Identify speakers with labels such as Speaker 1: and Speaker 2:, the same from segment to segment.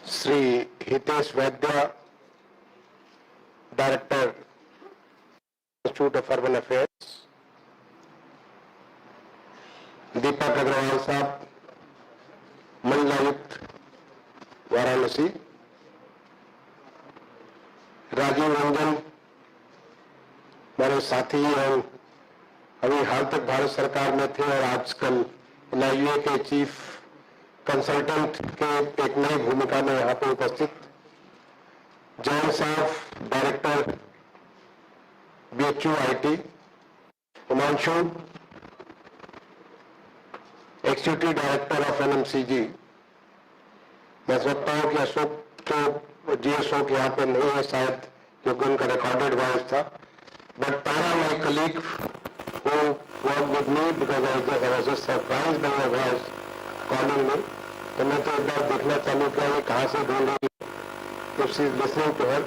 Speaker 1: Shri Hitesh Vaidya, director institute of urban affairs, Deepak Agarwal साहब, मंडलायुक्त वाराणसी, राजीव रंजन मेरे साथी और अभी हाल तक भारत सरकार में थे और आजकल एनआईए के चीफ कंसल्टेंट के एक नई भूमिका में यहाँ पे उपस्थित जैन साहब, director BHU IT, Himanshu, executive director of NMCG. मैं समझता हूँ कि अशोक तो जीएसओ के यहाँ पे नहीं है शायद, क्योंकि उनका रिकॉर्डेड वॉइस था, but Tara my colleague who worked with me because I was just surprised by your voice calling me. तो मैं तो एक बार देखना चालू किया कि कहाँ से ढूंढ रही है। If she is listening to her,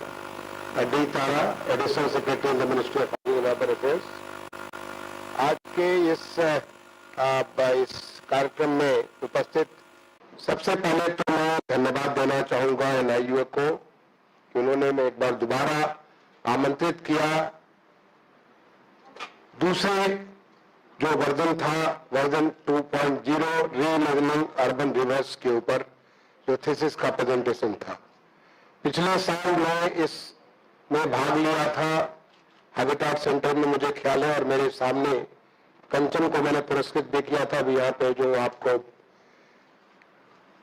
Speaker 1: D Tara, additional secretary in the ministry of urban affairs. आज के इस कार्यक्रम में उपस्थित सबसे पहले तो मैं धन्यवाद देना चाहूंगा एनआईयू को कि उन्होंने मैं एक बार दोबारा आमंत्रित किया। दूसरे जो वर्जन था, वर्जन 2.0 रीइमेजिनिंग अर्बन रिवर्स के ऊपर जो थीसिस का प्रेजेंटेशन था, पिछले साल मैं इसमें भाग लिया था हैबिटेट सेंटर में, मुझे ख्याल है, और मेरे सामने कंचन को मैंने पुरस्कृत भी किया था। अभी यहाँ पे जो आपको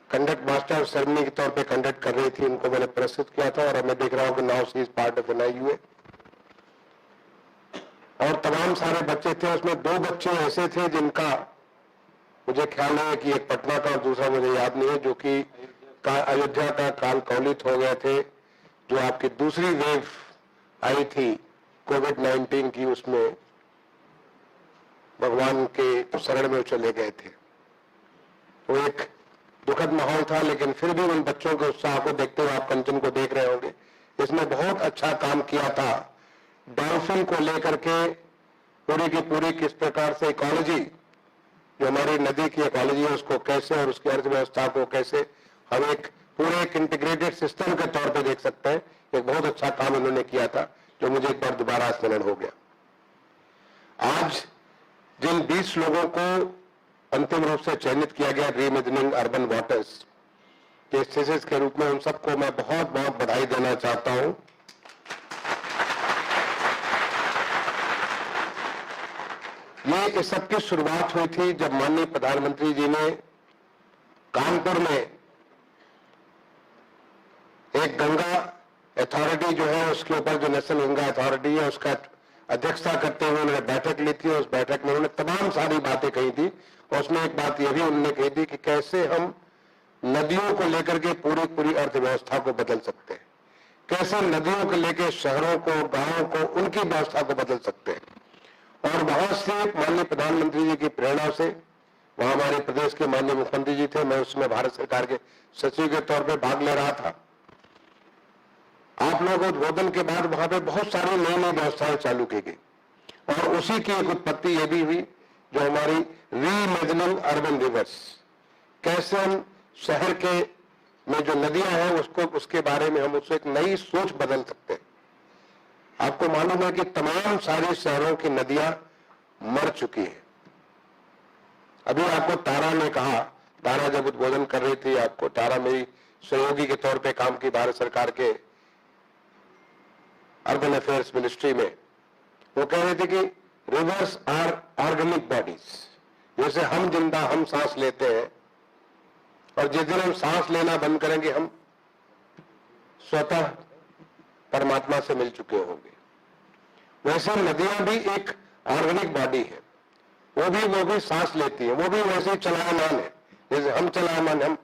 Speaker 1: कंडक्ट मास्टर सेरेमनी के तौर पे कंडक्ट कर रही थी, उनको मैंने पुरस्कृत किया था, और मैं देख रहा हूँ कि now she is part of NIU. और तमाम सारे बच्चे थे, उसमें 2 बच्चे ऐसे थे जिनका मुझे ख्याल है कि एक पटना का और दूसरा मुझे याद नहीं है, जो कि अयोध्या का काल कवलित हो गए थे। जो आपकी दूसरी वेव आई थी कोविड-19 की, उसमें भगवान के शरण में चले गए थे। वो एक दुखद माहौल था, लेकिन फिर भी उन बच्चों के उत्साह को देखते हुए आप कंचन को देख रहे होंगे, इसने बहुत अच्छा काम किया था। डॉल्फिन को लेकर के पूरी की पूरी किस प्रकार से इकोलॉजी, जो हमारी नदी की इकोलॉजी है, उसको कैसे और उसकी अर्थव्यवस्था को कैसे हम एक पूरे एक इंटीग्रेटेड सिस्टम के तौर पे देख सकते हैं, एक बहुत अच्छा काम उन्होंने किया था, जो मुझे एक बार दोबारा स्मरण हो गया। आज जिन 20 लोगों को अंतिम रूप से चयनित किया गया रीइमेजिनिंग अर्बन वाटर्स के थीसिस के रूप में, उन सबको मैं बहुत बहुत बधाई देना चाहता हूं। ये इस सब की शुरुआत हुई थी जब माननीय प्रधानमंत्री जी ने कानपुर में एक गंगा अथॉरिटी जो है, उसके ऊपर जो नेशनल गंगा अथॉरिटी है, उसका अध्यक्षता करते हुए उन्होंने बैठक ली थी। उस बैठक में उन्होंने तमाम सारी बातें कही थी, और उसमें एक बात यह भी उन्होंने कही थी कि कैसे हम नदियों को लेकर के पूरी पूरी अर्थव्यवस्था को बदल सकते हैं, कैसे नदियों को लेकर शहरों को, गांवों को, उनकी व्यवस्था को बदल सकते हैं। और बहुत से माननीय प्रधानमंत्री जी की प्रेरणा से, वहां हमारे प्रदेश के माननीय मुख्यमंत्री जी थे, मैं उसमें भारत सरकार के सचिव के तौर पर भाग ले रहा था। आप लोगों को उद्बोधन के बाद वहां पे बहुत सारी नई नई व्यवस्थाएं चालू की गई, और उसी की एक उत्पत्ति ये भी हुई जो हमारी रीइमेजिनिंग अर्बन रिवर्स, कैसे हम शहर के में जो नदियां हैं उसको, उसके बारे में हम उससे एक नई सोच बदल सकते हैं। आपको मालूम है कि तमाम सारे शहरों की नदियां मर चुकी हैं। अभी आपको तारा ने कहा, तारा जब उद्बोधन कर रही थी, आपको तारा मेरी सहयोगी के तौर पे काम की भारत सरकार के अर्बन अफेयर्स मिनिस्ट्री में, वो कह रहे थे कि रिवर्स आर ऑर्गेनिक बॉडीज, जैसे हम जिंदा, हम सांस लेते हैं, और जिस दिन हम सांस लेना बंद करेंगे हम स्वतः परमात्मा से मिल चुके होंगे। वैसे नदियां भी एक ऑर्गेनिक बॉडी है, वो भी सांस लेती है, वो भी वैसे ही चलायमान है जैसे हम चलायमान। हम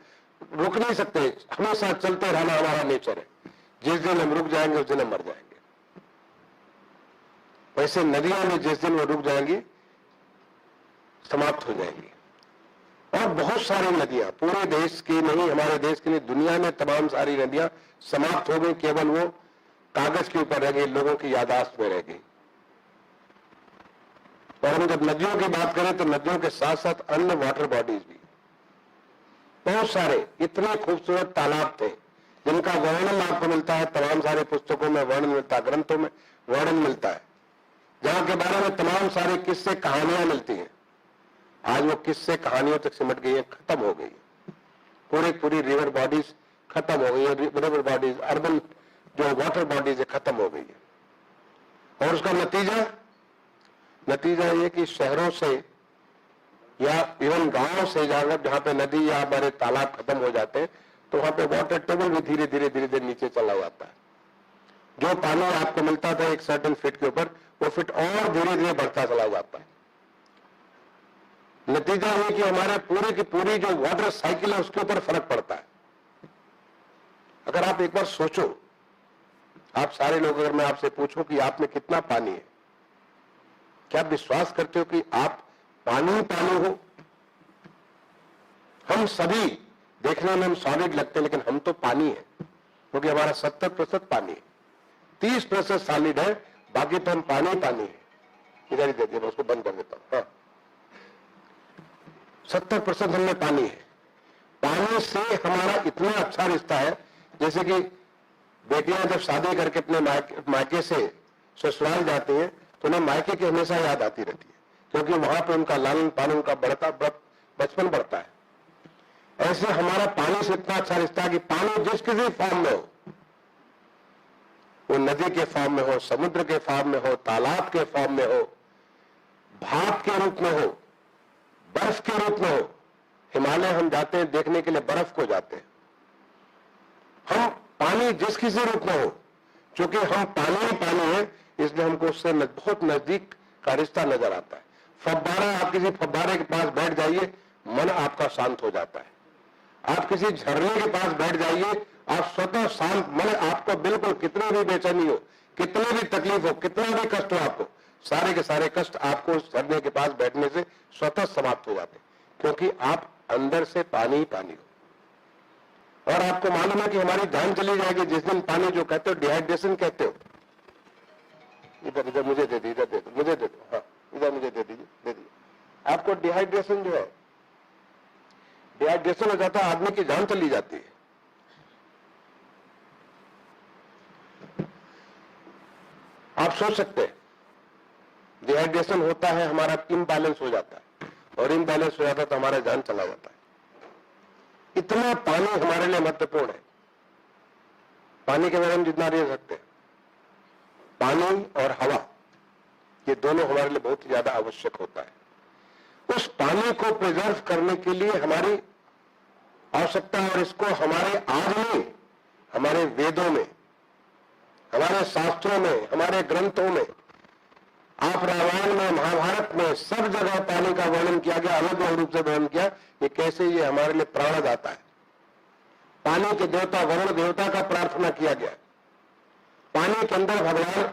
Speaker 1: रुक नहीं सकते, हमेशा चलते रहना हमारा नेचर है। जिस दिन हम रुक जाएंगे उस दिन हम मर जाएंगे। वैसे नदियां भी जिस दिन वो रुक जाएंगी समाप्त हो जाएंगी। और बहुत सारी नदियां, पूरे देश की नहीं, हमारे देश की नहीं, दुनिया में तमाम सारी नदियां समाप्त हो गई, केवल वो कागज के ऊपर रह गई, लोगों की याददाश्त में रह गई। और हम जब नदियों की बात करें तो नदियों के साथ साथ अन्य वाटर बॉडीज भी बहुत सारे, इतने खूबसूरत तालाब थे जिनका वर्णन आपको मिलता है तमाम सारे पुस्तकों में, वर्णन मिलता है, ग्रंथों में वर्णन मिलता है, जहां के बारे में तमाम सारे किस्से कहानियां मिलती हैं। आज वो किस्से कहानियों तक सिमट गई है, खत्म हो गई है। पूरी रिवर बॉडीज खत्म हो गई है, रिवर बॉडीज, अर्बन जो वाटर बॉडीज है खत्म हो गई है। और उसका नतीजा ये कि शहरों से या इवन गांव से जहां पे नदी या बड़े तालाब खत्म हो जाते हैं, तो वहां पे वाटर टेबल भी धीरे धीरे नीचे चला जाता है। जो पानी आपको मिलता था एक सर्टेन फीट के ऊपर, वो फीट और धीरे धीरे बढ़ता चला जाता है। नतीजा ये कि हमारे पूरे की पूरी जो वाटर साइकिल है उसके ऊपर फर्क पड़ता है। अगर आप एक बार सोचो, आप सारे लोग, अगर मैं आपसे पूछूं कि आप में कितना पानी है, क्या आप विश्वास करते हो कि आप पानी हो? हम सभी देखने में हम सॉलिड लगते हैं, लेकिन हम तो पानी है, क्योंकि हमारा 70% पानी है, 30% सॉलिड है, बाकी तो हम पानी है। इधर ही दे दिए, मैं उसको बंद कर देता हूं। हाँ, 70% हमने पानी है। पानी से हमारा इतना अच्छा रिश्ता है, जैसे कि बेटियां जब शादी करके अपने मायके से ससुराल जाती हैं, तो उन्हें मायके की हमेशा याद आती रहती है, क्योंकि वहां पे उनका लालन पालन, उनका बचपन बढ़ता है। ऐसे हमारा पानी से इतना अच्छा रिश्ता है कि पानी जिस किसी फॉर्म में हो, वो नदी के फॉर्म में हो, समुद्र के फॉर्म में हो, तालाब के फॉर्म में हो, भाप के रूप में हो, बर्फ के रूप में हो। हिमालय हम जाते हैं देखने के लिए, बर्फ को जाते हैं। हम पानी जिस किसी रूप में हो, क्योंकि हम पानी है, इसलिए हमको उससे बहुत नजदीक का रिश्ता नजर आता है। फव्वारा, आप किसी फव्वारे के पास बैठ जाइए, मन आपका शांत हो जाता है। आप किसी झरने के पास बैठ जाइए, आप स्वतः शांत, मन आपको बिल्कुल कितनी भी बेचैनी हो, कितनी भी तकलीफ हो, कितना भी कष्ट हो आपको, सारे के सारे कष्ट आपको उस झरने के पास बैठने से स्वतः समाप्त हो जाते हैं, क्योंकि आप अंदर से पानी हो। और आपको मालूम है कि हमारी जान चली जाएगी जिस दिन पानी, जो कहते हो डिहाइड्रेशन कहते हो, इधर मुझे दे दीजिए, इधर मुझे दे दो, हाँ इधर मुझे दे दीजिए। आपको डिहाइड्रेशन जो है, डिहाइड्रेशन हो जाता है, आदमी की जान चली जाती है। आप सोच सकते हैं, डिहाइड्रेशन होता है, हमारा इम्बैलेंस हो जाता है, और इम्बैलेंस हो जाता है तो हमारा जान चला जाता है। इतना पानी हमारे लिए महत्वपूर्ण है। पानी के बारे में जितना रह सकते हैं, पानी और हवा, ये दोनों हमारे लिए बहुत ज्यादा आवश्यक होता है। उस पानी को प्रिजर्व करने के लिए हमारी आवश्यकता है, और इसको हमारे आज में, हमारे वेदों में, हमारे शास्त्रों में, हमारे ग्रंथों में, आप रामायण में, महाभारत में, सब जगह पानी का वर्णन किया गया, अलग अलग रूप से वर्णन किया, ये कैसे ये हमारे लिए प्राणदाता है। पानी के देवता वरुण देवता का प्रार्थना किया गया। पानी के अंदर भगवान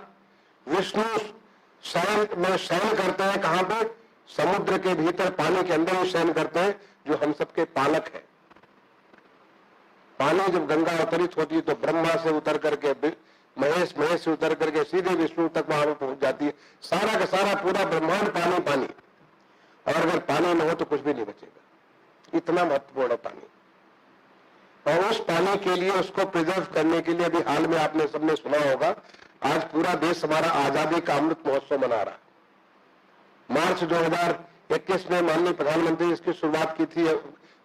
Speaker 1: विष्णु शयन करते हैं। कहां पे? समुद्र के भीतर, पानी के अंदर ही शयन करते हैं, जो हम सबके पालक है। पानी जब गंगा अवतरित होती है तो ब्रह्मा से उतर करके महेश से उतर करके सीधे विष्णु तक वहां पर पहुंच जाती है। सारा का सारा पूरा ब्रह्मांड पानी, और अगर पानी न हो तो कुछ भी नहीं बचेगा। इतना महत्वपूर्ण है पानी। और उस पानी के लिए, उसको प्रिजर्व करने के लिए, अभी हाल में आपने सबने सुना होगा, आज पूरा देश हमारा आजादी का अमृत महोत्सव मना रहा है। मार्च 2021 में माननीय प्रधानमंत्री इसकी शुरुआत की थी,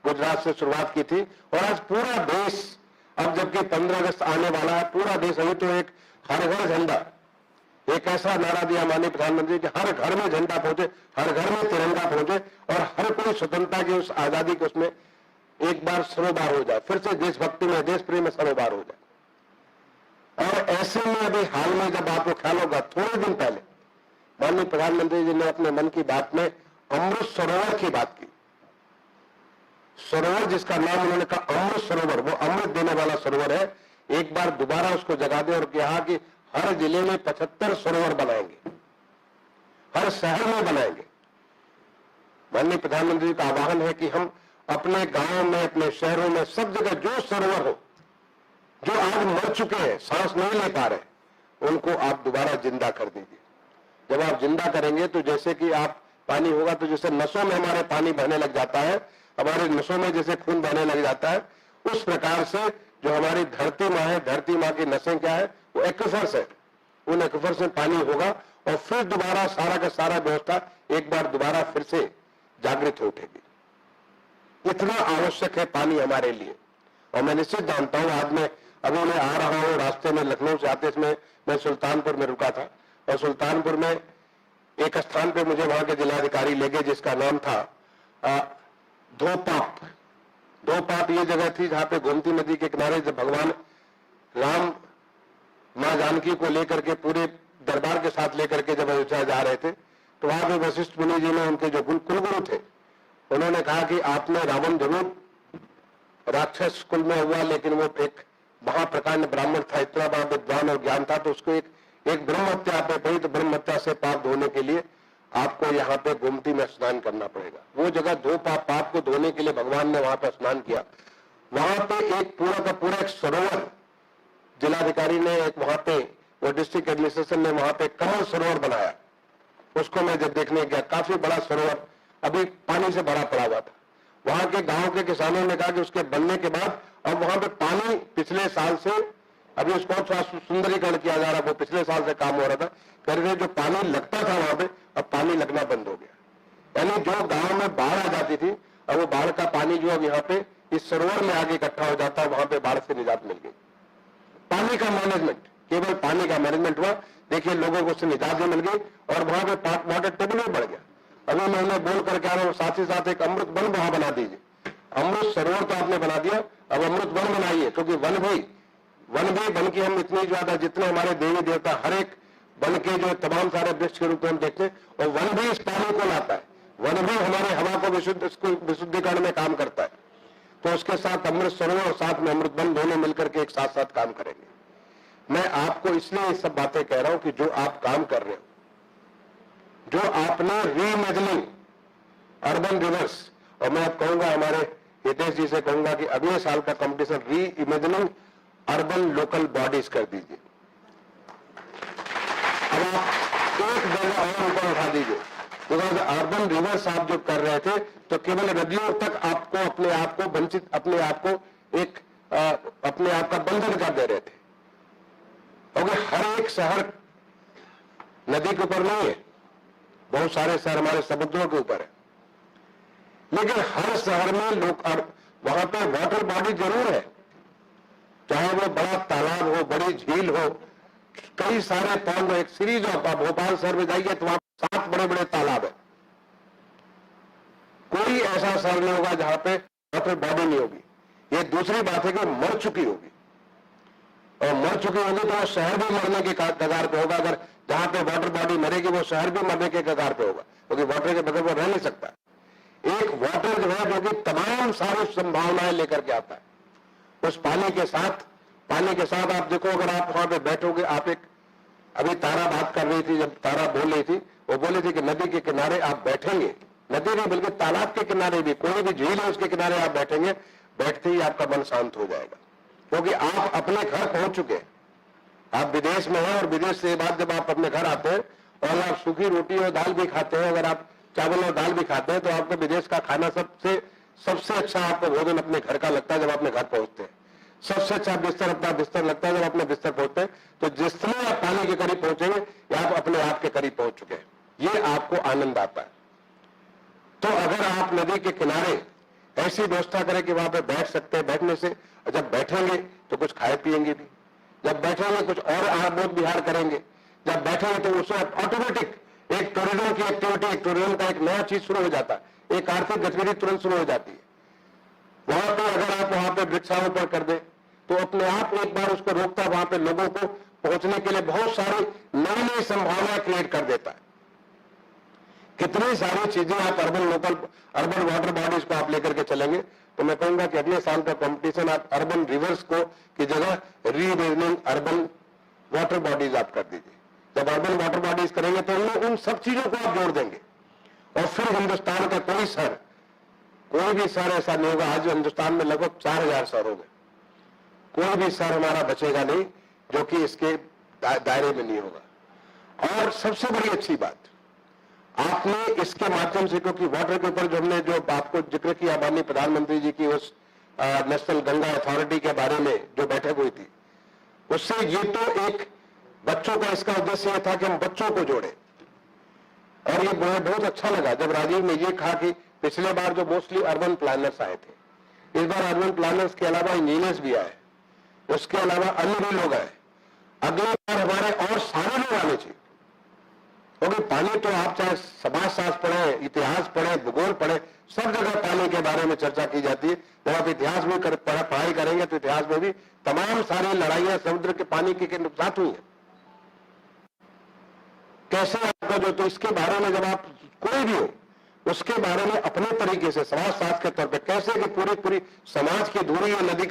Speaker 1: गुजरात से शुरुआत की थी, और आज पूरा देश, अब जबकि 15 अगस्त आने वाला है, पूरा देश, अभी तो एक हर घर झंडा, एक ऐसा नारा दिया माननीय प्रधानमंत्री कि हर घर में झंडा पहुंचे, हर घर में तिरंगा पहुंचे, और हर कोई स्वतंत्रता की, उस आजादी के उसमें एक बार सरोबार हो जाए, फिर से देशभक्ति में, देश प्रेम में सरोबार हो जाए। और ऐसे में अभी हाल में जब आपको ख्याल होगा, थोड़े दिन पहले माननीय प्रधानमंत्री जी ने अपने मन की बात में अमृत सरोवर की बात की। सरोवर जिसका नाम उन्होंने कहा अमृत सरोवर, वो अमृत देने वाला सरोवर है। एक बार दोबारा उसको जगा दे और कहा कि हर जिले में 75 सरोवर बनाएंगे, हर शहर में बनाएंगे। माननीय प्रधानमंत्री का आह्वान है कि हम अपने गांवों में, अपने शहरों में, सब जगह जो सरोवर हो, जो आज मर चुके हैं, सांस नहीं ले पा रहे, उनको आप दोबारा जिंदा कर दीजिए। जब आप जिंदा करेंगे तो जैसे कि आप पानी होगा, तो जैसे नसों में हमारे पानी बहने लग जाता है, हमारे नसों में जैसे खून बहने लग जाता है, उस प्रकार से जो हमारी धरती माँ है, धरती माँ की नसें क्या है, वो एक्विफर्स है, उन एक्विफर्स में पानी होगा और फिर दोबारा सारा का सारा व्यवस्था एक बार दोबारा फिर से जागृत हो उठेगी। इतना आवश्यक है पानी हमारे लिए। और मैं निश्चित जानता हूं, आज मैं अभी मैं आ रहा हूं, रास्ते में लखनऊ से आते समय मैं सुल्तानपुर में रुका था और सुल्तानपुर में एक स्थान पे मुझे वहां के जिलाधिकारी ले गए जिसका नाम था धोपाप। धोपाप ये जगह थी जहां पे गोमती नदी के किनारे जब भगवान राम मां जानकी को लेकर के पूरे दरबार के साथ लेकर के जब अयोध्या जा रहे थे, तो वहां पे वशिष्ठ मुनि जी ने, उनके जो कुलगुरु थे, उन्होंने कहा कि आपने रावण जरूर राक्षस कुल में हुआ, लेकिन वो एक महाप्रकांड ब्राह्मण था, इतना बड़ा विद्वान और ज्ञान था, तो उसको एक ब्रह्म हत्या पे पड़ी, तो ब्रह्म हत्या से पाप धोने के लिए आपको यहाँ पे गोमती में स्नान करना पड़ेगा। वो जगह दो पाप को धोने के लिए भगवान ने वहां पे स्नान किया। वहां पे एक पूरा का पूरा एक सरोवर जिलाधिकारी ने, एक वहां पे वो डिस्ट्रिक्ट एडमिनिस्ट्रेशन ने वहां पे कमल सरोवर बनाया। उसको मैं जब देखने गया, काफी बड़ा सरोवर अभी पानी से भरा पड़ा हुआ था। वहां के गांव के किसानों ने कहा कि उसके बनने के बाद अब वहां पे पानी पिछले साल से, अभी उसको थोड़ा सुंदरीकरण किया जा रहा, वो पिछले साल से काम हो रहा था, कर रहे जो पानी लगता था वहां पे अब पानी लगना बंद हो गया। यानी जो गांव में बाढ़ आ जाती थी, अब वो बाढ़ का पानी जो अब यहाँ पे इस सरोवर में आगे इकट्ठा हो जाता है, वहां पे बाढ़ से निजात मिल गई। पानी का मैनेजमेंट, केवल पानी का मैनेजमेंट हुआ, देखिए लोगों को उससे निजात भी मिल गई और वहां पे वाटर टेबल भी बढ़ गया। अभी मैं बोल करके आ रहा हूँ, साथ ही साथ एक अमृत वन वहां बना दीजिए। अमृत सरोवर तो आपने बना दिया, अब अमृत वन बनाइए, क्योंकि वन की हम इतनी ज्यादा, जितने हमारे देवी देवता हर एक वन के जो तमाम सारे वृक्ष के रूप में हम देखते हैं, और वन भी इस पानी को लाता है, वन भी हमारे हवा को विशुद्धिकरण में काम करता है। तो उसके साथ अमृत सरोवर और साथ में अमृत वन दोनों मिलकर के एक साथ साथ काम करेंगे। मैं आपको इसलिए ये सब बातें कह रहा हूं कि जो आप काम कर रहे हो, जो आपने रीइमेजिनिंग अर्बन रिवर्स, और मैं अब कहूंगा हमारे हितेश जी से कहूंगा कि अगले साल का competition reimagining urban local bodies कर दीजिए। अब आप एक जगह और ऊपर उठा दीजिए, बिकॉज अर्बन रिवर्स आप जो कर रहे थे तो केवल नदियों तक आपको अपने आप को वंचित, अपने आप को एक अपने आप का बंधन कर दे रहे थे। क्योंकि हर एक शहर नदी के ऊपर नहीं है, बहुत सारे शहर हमारे समुद्रों के ऊपर है, लेकिन हर शहर में लोग वहां पे वाटर बॉडी जरूर है, चाहे वो बड़ा तालाब हो, बड़ी झील हो, कई सारे पॉन्ड, एक सीरीज ऑफ, भोपाल शहर में जाइए तो वहां 7 बड़े बड़े तालाब है। कोई ऐसा शहर नहीं होगा जहां पे वाटर बॉडी नहीं होगी। ये दूसरी बात है कि मर चुकी होगी, और मर चुकी होगी तो वो शहर भी मरने के कगार पे होगा। अगर जहां पे वाटर बॉडी मरेगी वो शहर भी मरने के कगार पे होगा, क्योंकि वाटर के बगैर वो रह नहीं सकता। एक वाटर जो है, जो कि तमाम सारी संभावनाएं लेकर के आता है, उस पानी के साथ आप देखो, अगर आप वहां पे बैठोगे, आप एक, अभी तारा बात कर रही थी, जब तारा बोल रही थी, वो बोली थी कि नदी के किनारे आप बैठेंगे, नदी नहीं बल्कि तालाब के किनारे भी, कोई भी झील है उसके किनारे आप बैठेंगे, बैठते ही आपका मन शांत हो जाएगा, क्योंकि आप अपने घर पहुंच चुके हैं। आप विदेश में हैं और विदेश से बाद जब आप अपने घर आते हैं और आप सूखी रोटी और दाल भी खाते हैं, अगर आप चावल और दाल भी खाते हैं, तो आपको विदेश का खाना सबसे अच्छा आपको भोजन अपने घर का लगता है जब अपने घर पहुंचते हैं। सबसे अच्छा बिस्तर अपना बिस्तर लगता है जब अपने बिस्तर पहुंचते हैं। तो जिस समय आप पानी के करीब पहुंचेंगे या आप अपने आप के करीब पहुंच चुके हैं, ये आपको आनंद आता है। तो अगर आप नदी के किनारे ऐसी व्यवस्था करें कि वहां पे बैठ सकते हैं, बैठने से जब बैठेंगे तो कुछ खाए पिएंगे भी, जब बैठेंगे कुछ और आहार विहार करेंगे, जब बैठेंगे तो उसमें ऑटोमेटिक एक टूरिज्म की एक्टिविटी, एक टूरिज्म का एक नया चीज शुरू हो जाता है, एक आर्थिक गतिविधि तुरंत शुरू हो जाती है। वहां पे अगर आप वहां पे वृक्षारोपण कर दें तो अपने आप एक बार उसको रोकता है, वहां पे लोगों को पहुंचने के लिए बहुत सारी नई नई संभावनाएं क्रिएट कर देता है। कितनी सारी चीजें आप अर्बन वाटर बॉडीज को आप लेकर के चलेंगे, तो मैं कहूंगा कि अगले साल का कंपटीशन आप अर्बन रिवर्स को की जगह रीइमेजिनिंग अर्बन वाटर बॉडीज आप कर दीजिए। जब अर्बन वाटर बॉडीज करेंगे तो उन सब चीजों को आप जोड़ देंगे, और फिर हिंदुस्तान का कोई भी शहर ऐसा नहीं होगा। आज हिंदुस्तान में लगभग 4000 शहर हो गए, कोई भी शहर हमारा बचेगा नहीं जो कि इसके दायरे में नहीं होगा। और सबसे बड़ी अच्छी बात, आपने इसके माध्यम से, क्योंकि वाटर के ऊपर जो हमने जो आपको जिक्र किया माननीय प्रधानमंत्री जी की उस नेशनल गंगा अथॉरिटी के बारे में जो बैठक हुई थी, उससे ये तो एक बच्चों का इसका उद्देश्य यह था कि हम बच्चों को जोड़े, और ये बहुत अच्छा लगा जब राजीव ने ये कहा कि पिछले बार जो मोस्टली अर्बन प्लानर्स आए थे, इस बार अर्बन प्लानर्स के अलावा इंजीनियर्स भी आए, उसके अलावा अन्य भी लोग आए, अगले बार हमारे और सारे लोग आने चाहिए, क्योंकि पानी तो आप चाहे समाजशास्त्र पढ़े, इतिहास पढ़े, भूगोल पढ़े, सब जगह पानी के बारे में चर्चा की जाती है। जब आप इतिहास में पढ़ाई करेंगे तो इतिहास में भी तमाम सारी लड़ाइयां समुद्र के पानी के नुकसान हुई है, कैसे आपका जो, तो इसके बारे में जब आप कोई भी हो उसके बारे में अपने तरीके से समाजशास्त्र के तौर पे कैसे कि पूरी समाज की दूरी है, नदी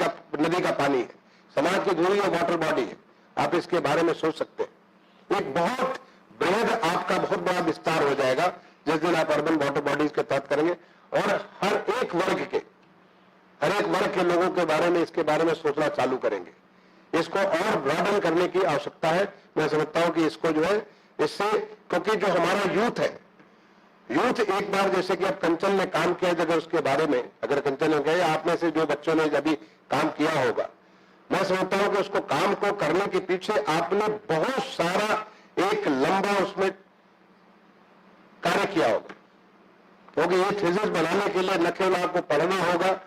Speaker 1: का पानी है, समाज की दूरी है, वाटर बॉडी है, आप इसके बारे में सोच सकते हैं। एक बहुत बृहद आपका बहुत बड़ा विस्तार हो जाएगा जिस दिन आप अर्बन वाटर बॉडीज के तहत करेंगे, और हर एक वर्ग के लोगों के बारे में इसके बारे में सोचना चालू करेंगे। इसको और ब्रॉडन करने की आवश्यकता है। मैं समझता हूं कि इसको जो है इससे, क्योंकि जो हमारा यूथ है, यूथ एक बार जैसे कि अब कंचन ने काम किया, अगर उसके बारे में अगर कंचन ने कहे, आप में से जो बच्चों ने अभी काम किया होगा, मैं समझता हूं कि उसको काम को करने के पीछे आपने बहुत सारा एक लंबा उसमें कार्य किया होगा, क्योंकि ये थीसिस बनाने के लिए न केवल आपको पढ़ना होगा,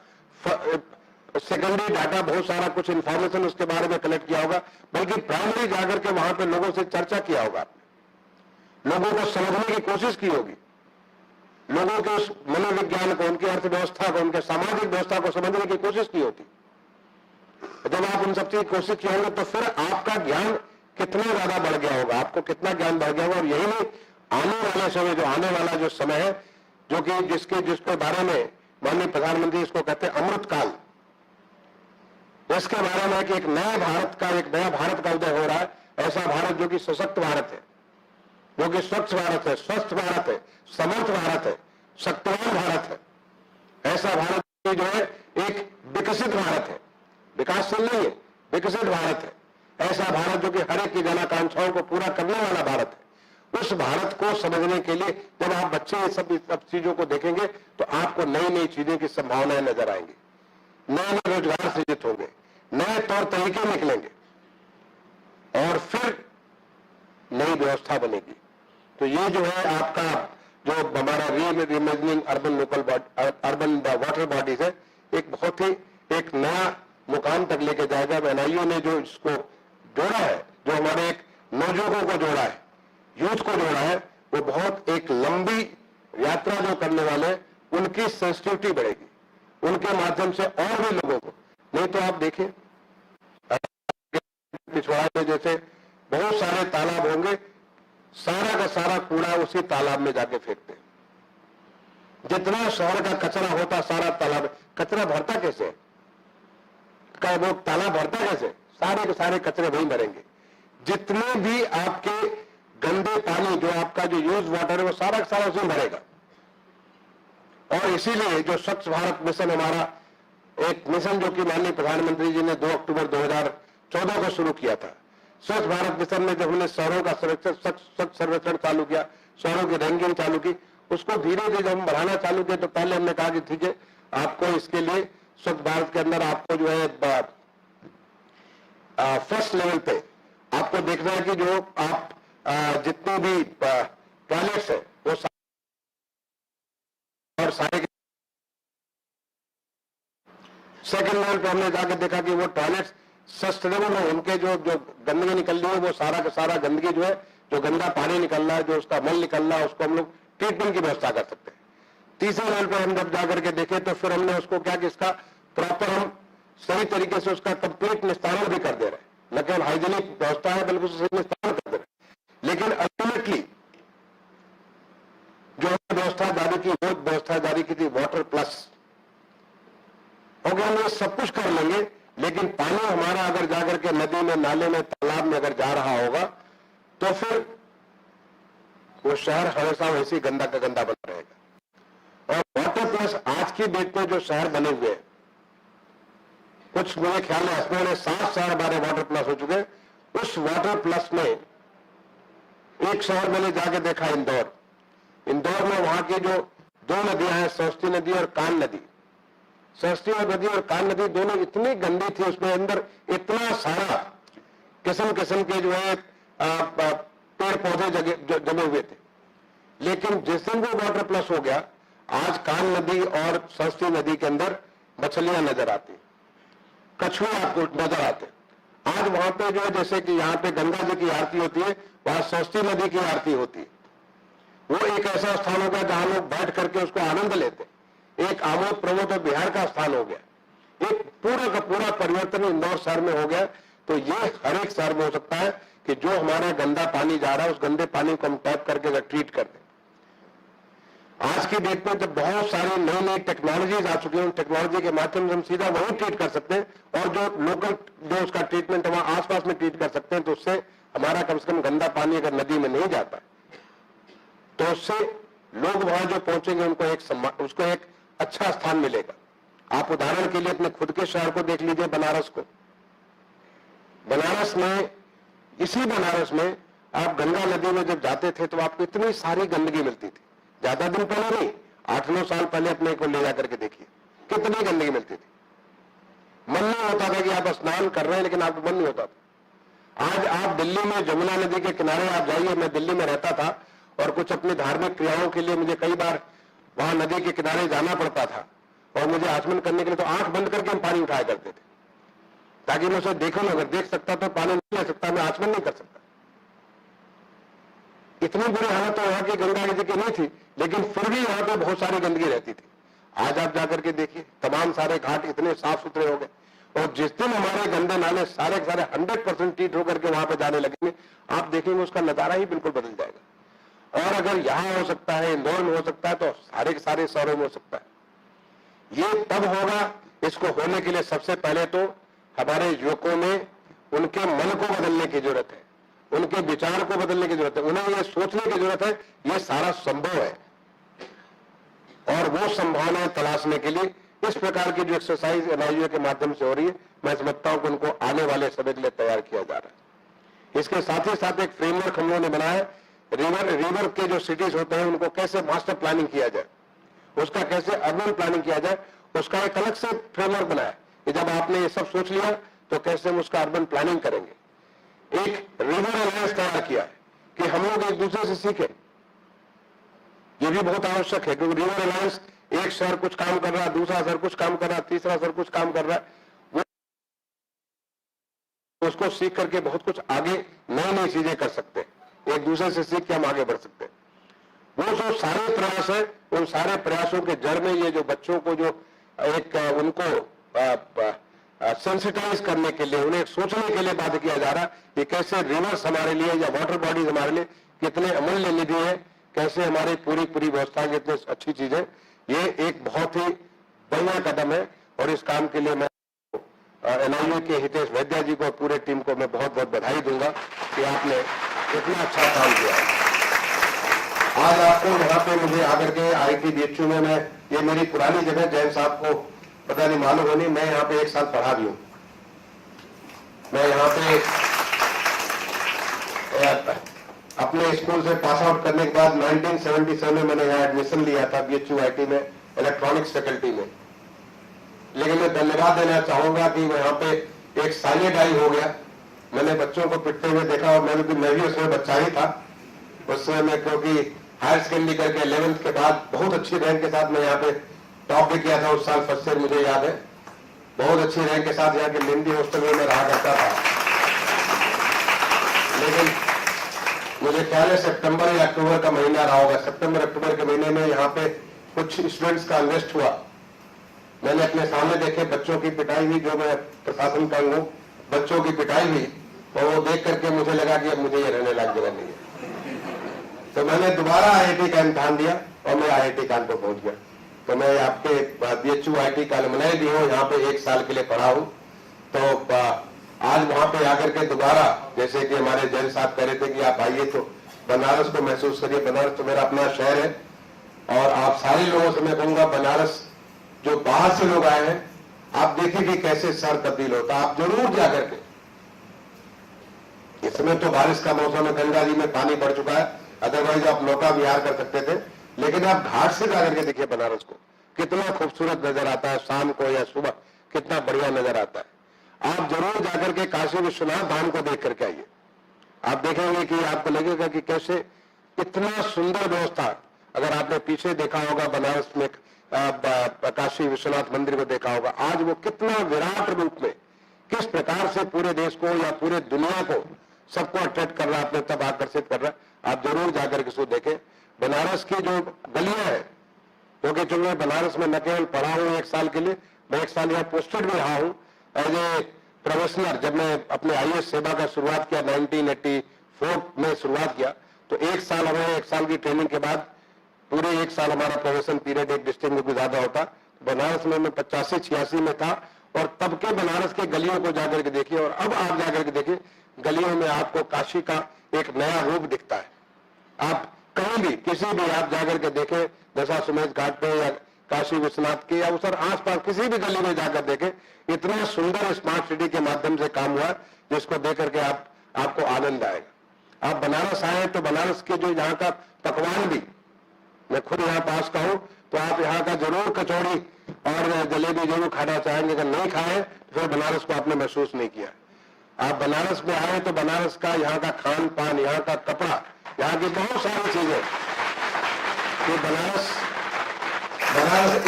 Speaker 1: सेकेंडरी डाटा बहुत सारा कुछ इंफॉर्मेशन उसके बारे में कलेक्ट किया होगा, बल्कि प्राइमरी जाकर के वहां पे लोगों से चर्चा किया होगा, लोगों को समझने की कोशिश की होगी, लोगों के उस मनोविज्ञान को, उनकी अर्थव्यवस्था को, उनके सामाजिक व्यवस्था को समझने की कोशिश की होती। जब आप उन सब चीज कोशिश किए होंगे तो फिर आपका ज्ञान कितना ज्यादा बढ़ गया होगा, आपको कितना ज्ञान बढ़ गया होगा। और यही नहीं, आने वाले समय, जो आने वाला जो समय है, जो कि जिसके बारे में माननीय प्रधानमंत्री इसको कहते हैं अमृतकाल, इसके बारे में कि एक नया भारत का उदय हो रहा है, ऐसा भारत जो कि सशक्त भारत है, जो कि स्वच्छ भारत है, स्वस्थ भारत है, समर्थ भारत है, शक्तिवान भारत है, ऐसा भारत जो है एक विकसित भारत है, विकासशील नहीं है, विकसित भारत है, ऐसा भारत जो कि हर एक की जनाकांक्षाओं को पूरा करने वाला भारत है। उस भारत को समझने के लिए जब आप बच्चे ये सब चीजों को देखेंगे तो आपको नई नई चीजों की संभावनाएं नजर आएंगी, नए नए रोजगार सृजित होंगे, नए तौर तरीके निकलेंगे, और फिर नई व्यवस्था बनेगी। तो ये जो है आपका जो हमारा रीइमेजिनिंग अर्बन वाटर बॉडीज है, एक बहुत ही एक नया मुकाम तक लेके जाएगा। एनआईओ ने जो इसको जोड़ा है, जो हमारे एक नौजुवानों को जोड़ा है, यूथ को जोड़ा है, वो बहुत एक लंबी यात्रा जो करने वाले, उनकी सेंसिटिविटी बढ़ेगी, उनके माध्यम से और भी लोगों को। नहीं तो आप देखें पिछवाड़े में जैसे बहुत सारे तालाब होंगे, सारा का सारा कूड़ा उसी तालाब में जाके फेंकते हैं। जितना शहर का कचरा होता सारा तालाब, कचरा भरता कैसे है, वो तालाब भरता कैसे, सारे के सारे कचरे वहीं भरेंगे। जितने भी आपके गंदे पानी, जो आपका जो यूज वाटर है, वो सारा का सारा उसमें भरेगा। और इसीलिए जो स्वच्छ भारत मिशन, हमारा एक मिशन जो कि माननीय प्रधानमंत्री जी ने 2 अक्टूबर 2014 को शुरू किया था, स्वच्छ भारत मिशन में जब हमने शहरों का स्वच्छ सर्वेक्षण चालू किया, शहरों की रैंकिंग चालू की, उसको धीरे धीरे जब हम बढ़ाना चालू किया तो पहले हमने कहा कि ठीक है, आपको इसके लिए स्वच्छ भारत के अंदर आपको जो है फर्स्ट लेवल पे आपको देखना है कि जो आप जितने भी टॉयलेट्स है वो और सारे, सेकेंड लेवल पे हमने जाकर देखा कि वो टॉयलेट्स सस्टेनेबल हो, उनके जो गंदगी निकल रही है वो सारा का सारा गंदगी जो है, जो गंदा पानी निकल रहा है, जो उसका मल निकल रहा है, उसको हम लोग ट्रीटमेंट की व्यवस्था कर सकते हैं। तीसरे लेवल पे हम जब जाकर के देखे तो फिर हमने उसको क्या कि इसका प्रॉपर हम सही तरीके से उसका कंप्लीट निस्तारण भी कर दे रहे हैं, न केवल हाइजीनिक व्यवस्था है बल्कि उससे निस्तारण कर दे रहे हैं। लेकिन अल्टीमेटली जो व्यवस्था जारी की, वो व्यवस्था जारी की थी वाटर प्लस। हम ये सब कुछ कर लेंगे, लेकिन पानी हमारा अगर जाकर के नदी में, नाले में, तालाब में अगर जा रहा होगा तो फिर वो शहर हमेशा वैसे ही गंदा का गंदा बना रहेगा। और वाटर प्लस आज की डेट में जो शहर बने हुए हैं, कुछ मेरे ख्याल में इसमें 7 शहर हमारे वाटर प्लस हो चुके हैं। उस वाटर प्लस में एक शहर मैंने जाके देखा, इंदौर में वहां की जो 2 नदियां हैं, सरस्वती नदी और कान नदी, सरस्वती नदी और कान नदी दोनों इतनी गंदी थी, उसमें अंदर इतना सारा किस्म किस्म के जो है पेड़ पौधे जमे हुए थे। लेकिन जिस दिन वो वाटर प्लस हो गया, आज कान नदी और सरस्वती नदी के अंदर मछलियां नजर आती, कछुए आपको नजर आते। आज वहां पे जो है, जैसे कि यहाँ पे गंगा जी की आरती होती है, वहां सरस्वती नदी की आरती होती है। वो एक ऐसा स्थान हो गया जहां लोग बैठ करके उसको आनंद लेते, एक आमोद प्रमोद और बिहार का स्थान हो गया। एक पूरा का पूरा परिवर्तन इंदौर शहर में हो गया। तो ये हर एक शहर में हो सकता है कि जो हमारा गंदा पानी जा रहा है, उस गंदे पानी को हम टैप करके अगर ट्रीट कर दें। आज की डेट में जब बहुत सारी नई नई टेक्नोलॉजीज आ चुकी हैं, उन टेक्नोलॉजी के माध्यम से हम सीधा वहीं ट्रीट कर सकते हैं, और जो लोकल जो उसका ट्रीटमेंट है वहां आसपास में ट्रीट कर सकते हैं। तो उससे हमारा कम से कम गंदा पानी अगर नदी में नहीं जाता तो उससे लोग वहां जो पहुंचेंगे उनको उसको एक अच्छा स्थान मिलेगा। आप उदाहरण के लिए अपने खुद के शहर को देख लीजिए, बनारस को। बनारस में, इसी बनारस में आप गंगा नदी में जब जाते थे तो आपको इतनी सारी गंदगी मिलती थी। ज्यादा दिन पहले नहीं, 8-9 साल पहले अपने को ले जाकर के देखिए कितनी गंदगी मिलती थी। मन नहीं होता था कि आप स्नान कर रहे हैं, लेकिन आपको मन नहीं होता था। आज आप दिल्ली में जमुना नदी के किनारे आप जाइए, मैं दिल्ली में रहता था और कुछ अपनी धार्मिक क्रियाओं के लिए मुझे कई बार वहां नदी के किनारे जाना पड़ता था, और मुझे आचमन करने के लिए तो आंख बंद करके हम पानी उठाया करते थे, ताकि मैं उसे देखूं। अगर देख सकता तो पानी नहीं ले सकता, मैं आचमन नहीं कर सकता। इतनी बुरी हालत तो यहाँ की गंगा नदी की नहीं थी, लेकिन फिर भी यहाँ पे बहुत सारी गंदगी रहती थी। आज आप जाकर के देखिए, तमाम सारे घाट इतने साफ सुथरे हो गए, और जिस दिन हमारे गंदे नाले सारे के सारे 100% ट्रीट होकर के वहां पे जाने लगेंगे, आप देखेंगे उसका नजारा ही बिल्कुल बदल जाएगा। और अगर यहाँ हो सकता है, इंदौर में हो सकता है, तो सारे के सारे शहरों में हो सकता है। ये तब होगा, इसको होने के लिए सबसे पहले तो हमारे युवकों में उनके मन को बदलने की जरूरत है, उनके विचार को बदलने की जरूरत है, उन्हें यह सोचने की जरूरत है यह सारा संभव है। और वो संभावनाएं तलाशने के लिए इस प्रकार की जो एक्सरसाइज एनआईयू के माध्यम से हो रही है, मैं समझता हूं कि उनको आने वाले समय के लिए तैयार किया जा रहा है। इसके साथ ही साथ एक फ्रेमवर्क हम लोगों ने बनाया है, रिवर के जो सिटीज होते हैं उनको कैसे मास्टर प्लानिंग किया जाए, उसका कैसे अर्बन प्लानिंग किया जाए, उसका एक अलग से फ्रेमवर्क बनाया कि जब आपने ये सब सोच लिया तो कैसे हम उसका अर्बन प्लानिंग करेंगे। एक रिवर अलायंस तैयार किया है कि हम लोग एक दूसरे से सीखें, ये भी बहुत आवश्यक है, क्योंकि रिवर अलायंस एक शहर कुछ काम कर रहा है, दूसरा शहर कुछ काम कर रहा है, तीसरा शहर कुछ काम कर रहा है, वो उसको सीख करके बहुत कुछ आगे नई नई चीजें कर सकते हैं। एक दूसरे से सीख के हम आगे बढ़ सकते हैं। वो जो सारे प्रयास है, उन सारे प्रयासों के जड़ में ये जो बच्चों को जो एक उनको सेंसिटाइज करने के लिए, उन्हें सोचने के लिए बाध्य किया जा रहा है कि कैसे रिवर्स हमारे लिए या वाटर बॉडीज हमारे लिए कितने अमूल्य निधि है, कैसे हमारी पूरी व्यवस्था कितनी अच्छी चीज है। ये एक बहुत ही बढ़िया कदम है, और इस काम के लिए मैं एनआईयू के हितेश वैद्या जी को, पूरे टीम को मैं बहुत बहुत बधाई दूंगा कि आपने इतना अच्छा काम किया है। आज आपको यहाँ पे मुझे आकर के IIT BHU में, मैं ये मेरी पुरानी जगह, जैन साहब को पता नहीं मालूम होनी, मैं यहाँ पे 1 साल पढ़ा भी हूँ। मैं यहाँ पे अपने स्कूल से पास आउट करने के बाद 1977 में मैंने यहाँ एडमिशन लिया था BHU IIT में, इलेक्ट्रॉनिक्स फैकल्टी में। लेकिन मैं धन्यवाद देना चाहूंगा कि यहाँ पे एक साइलेंट आई हो गया। मैंने बच्चों को पिटते हुए देखा, और मैं भी उसमें बच्चा ही था उस समय में, क्योंकि हायर सेकेंडरी करके 11th के बाद बहुत अच्छी रैंक के साथ मैं यहाँ पे टॉप भी किया था उस साल, फर्स्ट ईयर, मुझे याद है। बहुत अच्छी रैंक के साथ यहाँ के लिंडी हॉस्टल में मैं रहा करता था। लेकिन मुझे ख्याल है सितंबर या अक्टूबर का महीना रहा होगा, सितंबर अक्टूबर के महीने में यहाँ पे कुछ स्टूडेंट्स का अरेस्ट हुआ। मैंने अपने सामने देखे बच्चों की पिटाई हुई, जो मैं प्रशासन का हूँ, बच्चों की पिटाई हुई, और वो देख करके मुझे लगा कि अब मुझे ये रहने लायक जगह नहीं है। तो मैंने दोबारा IIT का इम्तिहान दिया और मैं IIT कानपुर पहुंच गया। तो मैं आपके BHU IIT का अलमनाई भी हूँ, यहाँ पे 1 साल के लिए पढ़ा हूँ। तो आज वहां पे आकर के दोबारा, जैसे कि हमारे जैन साहब कह रहे थे कि आप आइए तो बनारस को महसूस करिए। बनारस तो मेरा अपना शहर है, और आप सारे लोगों से मैं कहूंगा, बनारस जो बाहर से लोग आए हैं, आप देखिए कि कैसे शहर तब्दील होता है। आप जरूर जाकर के, इस समय तो बारिश का मौसम है, गंगा जी में पानी बढ़ चुका है, अदरवाइज आप नौका विहार कर सकते थे, लेकिन आप घाट से जाकर के देखिए बनारस को, कितना खूबसूरत नजर आता है, शाम को या सुबह कितना बढ़िया नजर आता है। आप जरूर जाकर के काशी विश्वनाथ धाम को देख करके आइए, आप देखेंगे कि आपको लगेगा कि कैसे इतना सुंदर व्यवस्था। अगर आपने पीछे देखा होगा बनारस में काशी विश्वनाथ मंदिर को देखा होगा, आज वो कितना विराट रूप में किस प्रकार से पूरे देश को या पूरे दुनिया को सबको अट्रैक्ट कर रहा है, अपने तब आकर्षित कर रहा है। आप जरूर जाकर के इसको देखें। बनारस की जो गलियां है, क्योंकि चूंकि मैं बनारस में न केवल पढ़ा हूं 1 साल के लिए, मैं 1 साल यहाँ पोस्टेड भी रहा हूं एज ए प्रोफेशनल। जब मैं अपने आईएएस सेवा का शुरुआत किया 1984 में शुरुआत किया, तो 1 साल हमें 1 साल की ट्रेनिंग के बाद पूरे 1 साल हमारा प्रोफेशन पीरियड एक डिस्ट्रिक्ट में गुजारा होता। बनारस में मैं 85-86 में था, और तब के बनारस के गलियों को जाकर के देखिए और अब आप जाकर के देखिए गलियों में आपको काशी का एक नया रूप दिखता है। आप कहीं भी किसी भी आप जाकर के देखें, दशाश्वमेध घाट पे या काशी विश्वनाथ के या उस आसपास किसी भी गली में जाकर देखें, इतना सुंदर स्मार्ट सिटी के माध्यम से काम हुआ जिसको देख करके आपको आनंद आएगा। आप बनारस आए तो बनारस के जो यहाँ का पकवान भी, मैं खुद यहाँ पास का हूँ, तो आप यहाँ का जरूर कचौड़ी और जलेबी जरूर खाना चाहेंगे। अगर नहीं खाए तो फिर बनारस को आपने महसूस नहीं किया। आप बनारस में आए तो बनारस का यहाँ का खान पान, यहाँ का कपड़ा, यहाँ की बहुत सारी चीजें, तो बनारस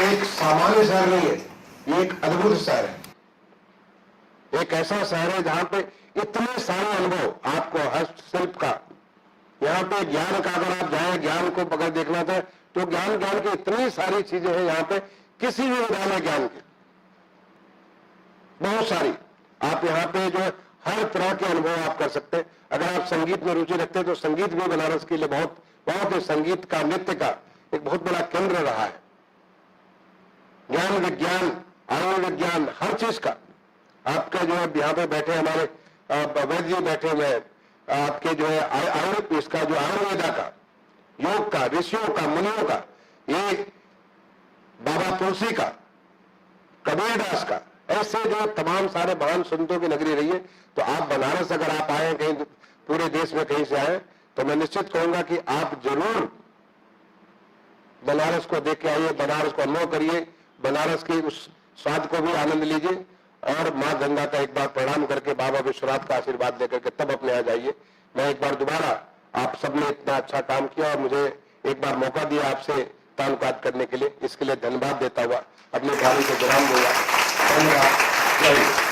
Speaker 1: एक सामान्य शहर नहीं है, ये एक अद्भुत शहर है। एक ऐसा शहर है जहां पे इतने सारे अनुभव आपको हस्तशिल्प का, यहाँ पे ज्ञान का, अगर आप जाए ज्ञान को अगर देखना था तो ज्ञान की इतनी सारी चीजें हैं यहाँ पे, किसी भी विधा में ज्ञान की बहुत सारी। आप यहाँ पे जो हर तरह के अनुभव आप कर सकते हैं। अगर आप संगीत में रुचि रखते हैं तो संगीत भी बनारस के लिए बहुत संगीत का, नृत्य का एक बहुत बड़ा केंद्र रहा है। ज्ञान विज्ञान, आयुर्विज्ञान, हर चीज का आपका जो है यहाँ पे बैठे हमारे वैद्य जी बैठे हुए हैं, आपके जो है इसका जो आयुर्वेदा का, योग का, ऋषियों का, मुनियों का, ये बाबा तुलसी का, कबीरदास का, ऐसे जो तमाम सारे महान संतों की नगरी रही है। तो आप बनारस अगर आप आए कहीं पूरे देश में कहीं से आए तो मैं निश्चित कहूंगा कि आप जरूर बनारस को देख के आइए, बनारस को अनुभव करिए, बनारस के उस स्वाद को भी आनंद लीजिए और मां गंगा का एक बार प्रणाम करके बाबा विश्वनाथ का आशीर्वाद लेकर के तब अपने आ जाइए। मैं एक बार दोबारा, आप सबने इतना अच्छा काम किया और मुझे एक बार मौका दिया आपसे ताल्लुकात करने के लिए, इसके लिए धन्यवाद देता हुआ अपने भाई को विराम दूंगा। धन्यवाद। जय हिंद।